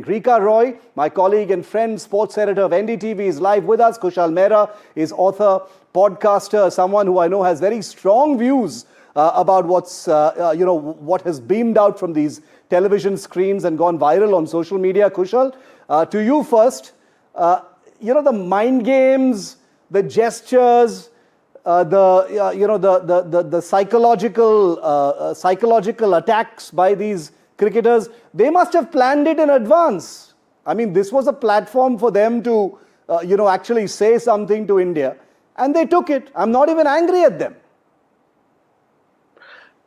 Rika Roy, my colleague and friend, sports editor of NDTV, is live with us. Kushal Mehra is author, podcaster, someone who I know has very strong views about what has beamed out from these television screens and gone viral on social media. Kushal, to you first. The mind games, the gestures, the psychological attacks by these cricketers, they must have planned it in advance. I mean, this was a platform for them to, actually say something to India, and they took it. I'm not even angry at them.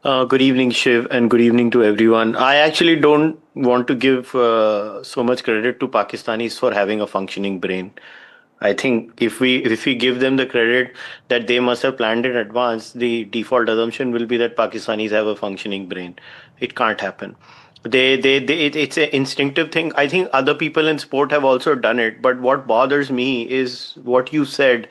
Good evening, Shiv, and good evening to everyone. I actually don't want to give so much credit to Pakistanis for having a functioning brain. I think if we give them the credit that they must have planned in advance, the default assumption will be that Pakistanis have a functioning brain. It can't happen. It's an instinctive thing. I think other people in sport have also done it. But what bothers me is what you said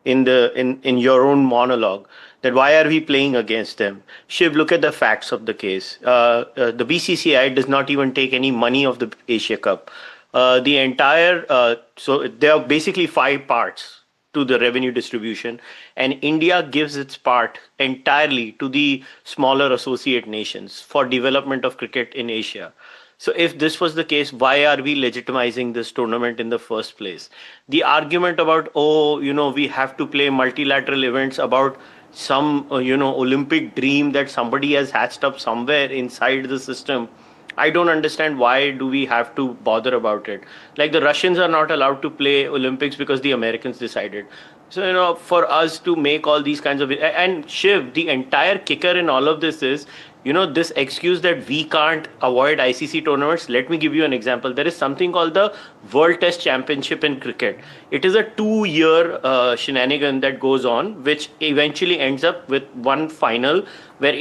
in your own monologue, that why are we playing against them? Shiv, look at the facts of the case. The BCCI does not even take any money of the Asia Cup. So there are basically 5 parts to the revenue distribution, and India gives its part entirely to the smaller associate nations for development of cricket in Asia. So if this was the case, why are we legitimizing this tournament in the first place? The argument about, we have to play multilateral events about some, Olympic dream that somebody has hatched up somewhere inside the system. I don't understand why do we have to bother about it. Like, the Russians are not allowed to play Olympics because the Americans decided. So, for us to make all these kinds of... And Shiv, the entire kicker in all of this is, this excuse that we can't avoid ICC tournaments. Let me give you an example. There is something called the World Test Championship in cricket. It is a 2-year shenanigan that goes on, which eventually ends up with one final where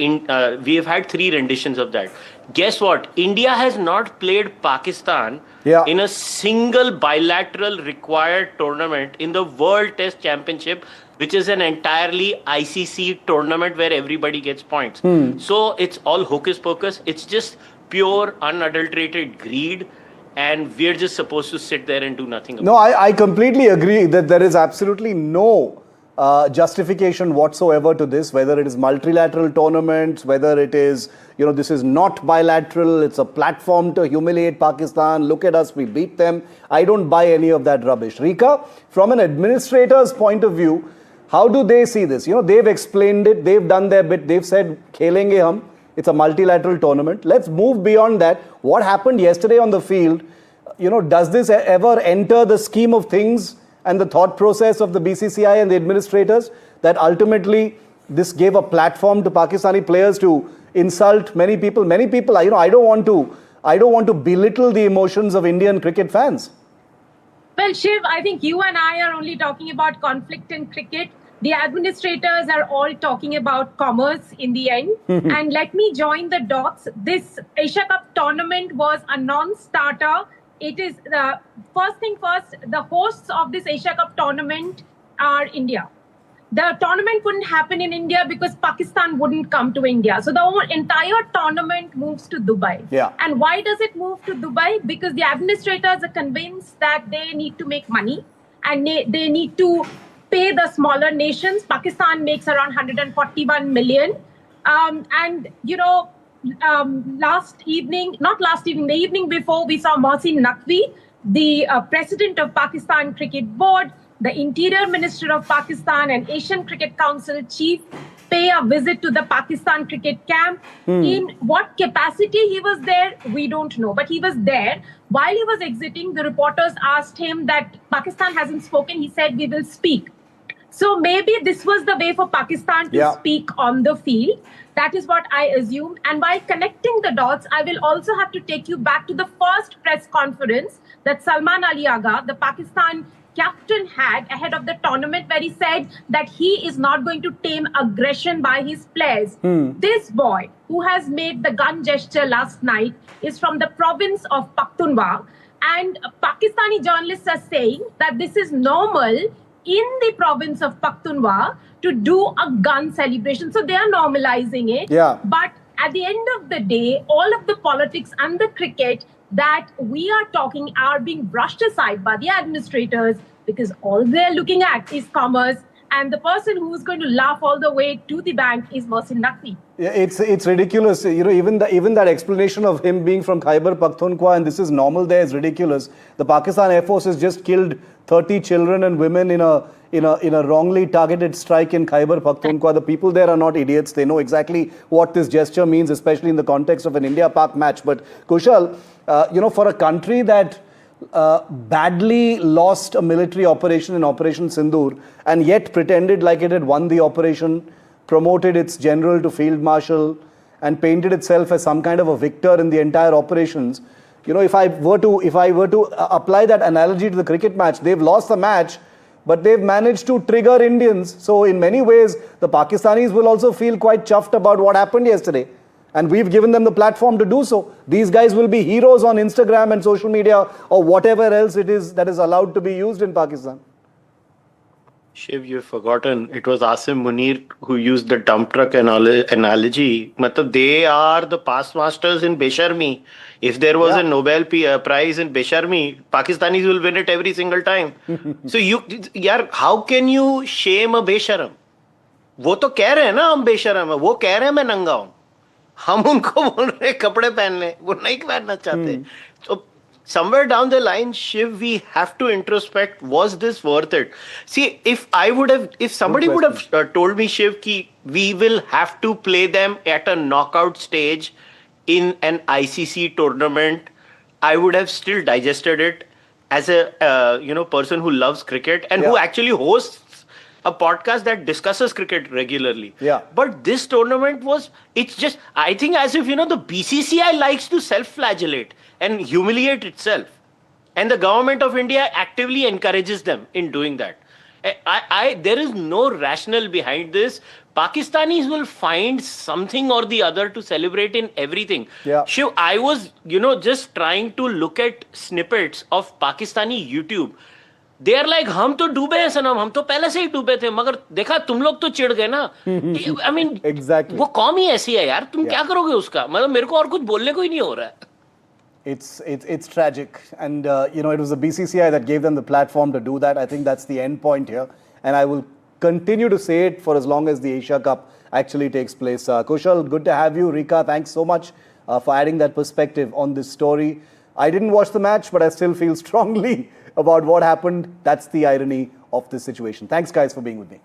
we have had 3 renditions of that. Guess what? India has not played Pakistan in a single bilateral required tournament in the World Test Championship, which is an entirely ICC tournament where everybody gets points. So it's all hocus pocus. It's just pure, unadulterated greed. And we're just supposed to sit there and do nothing about it. No, I completely agree that there is absolutely no justification whatsoever to this, whether it is multilateral tournaments, whether it is, this is not bilateral, it's a platform to humiliate Pakistan. Look at us, we beat them. I don't buy any of that rubbish. Rika, from an administrator's point of view, how do they see this? They've explained it, they've done their bit, they've said, Khelenge hum, it's a multilateral tournament. Let's move beyond that. What happened yesterday on the field, does this ever enter the scheme of things and the thought process of the BCCI and the administrators, that ultimately this gave a platform to Pakistani players to insult many people? Many people, I don't want to belittle the emotions of Indian cricket fans. Well, Shiv, I think you and I are only talking about conflict in cricket. The administrators are all talking about commerce in the end. And let me join the dots. This Asia Cup tournament was a non-starter. It is the first thing first, the hosts of this Asia Cup tournament are India. The tournament couldn't happen in India because Pakistan wouldn't come to India. So the whole entire tournament moves to Dubai. Yeah. And why does it move to Dubai? Because the administrators are convinced that they need to make money and they need to pay the smaller nations. Pakistan makes around 141 million. The evening before, we saw Mohsin Naqvi, the president of Pakistan Cricket Board, the Interior Minister of Pakistan and Asian Cricket Council chief pay a visit to the Pakistan cricket camp. In what capacity he was there, we don't know. But he was there. While he was exiting, the reporters asked him that Pakistan hasn't spoken. He said, we will speak. So maybe this was the way for Pakistan to speak on the field. That is what I assumed. And by connecting the dots, I will also have to take you back to the first press conference that Salman Ali Agha, the Pakistan captain, had ahead of the tournament, where he said that he is not going to tame aggression by his players. This boy, who has made the gun gesture last night, is from the province of Pakhtunkhwa. And Pakistani journalists are saying that this is normal in the province of Pakhtunkhwa to do a gun celebration. So they are normalizing it. Yeah. But at the end of the day, all of the politics and the cricket that we are talking are being brushed aside by the administrators because all they're looking at is commerce, and the person who's going to laugh all the way to the bank is Mohsin Naqvi. Yeah, it's ridiculous. You know, even that explanation of him being from Khyber Pakhtunkhwa and this is normal there is ridiculous. The Pakistan Air Force has just killed 30 children and women in a wrongly targeted strike in Khyber Pakhtunkhwa. The people there are not idiots. They know exactly what this gesture means, especially in the context of an India-Pak match. But Kushal, you know, for a country that badly lost a military operation in Operation Sindoor and yet pretended like it had won the operation, promoted its general to field marshal and painted itself as some kind of a victor in the entire operations. You know, if I were to apply that analogy to the cricket match, they've lost the match, but they've managed to trigger Indians. So in many ways, the Pakistanis will also feel quite chuffed about what happened yesterday. And we've given them the platform to do so. These guys will be heroes on Instagram and social media or whatever else it is that is allowed to be used in Pakistan. Shiv, you've forgotten. It was Asim Munir who used the dump truck analogy. Matlab, they are the past masters in Besharmi. If there was a Nobel Prize in Besharmi, Pakistanis will win it every single time. So how can you shame a Besharam? वो तो कह रहे हैं ना हम बेशरम है, वो कह रहे हैं मैं नंगा हूं, हम उनको बोल रहे हैं कपड़े पहन ले, वो नहीं पहनना चाहते. So somewhere down the line, Shiv, we have to introspect, was this worth it? See, if somebody would have told me, Shiv, ki we will have to play them at a knockout stage in an ICC tournament, I would have still digested it as a person who loves cricket and who actually hosts a podcast that discusses cricket regularly. Yeah. But this tournament it's just, I think as if, the BCCI likes to self-flagellate and humiliate itself. And the government of India actively encourages them in doing that. There is no rationale behind this. Pakistanis will find something or the other to celebrate in everything. Yeah. Shiv, I was, just trying to look at snippets of Pakistani YouTube. They are like, हम तो डूबे हैं सनम, हम तो पहले से ही डूबे थे, मगर देखा तुम लोग तो चिढ़ गए ना. I mean, exactly. वो कौम ही ऐसी है यार, तुम क्या करोगे उसका? मतलब मेरे को और कुछ बोलने को ही नहीं हो रहा है. It's tragic, and it was the BCCI that gave them the platform to do that. I think that's the end point here, and I will continue to say it for as long as the Asia Cup actually takes place. Kushal, good to have you. Rika, thanks so much for adding that perspective on this story. I didn't watch the match, but I still feel strongly about what happened. That's the irony of this situation. Thanks, guys, for being with me.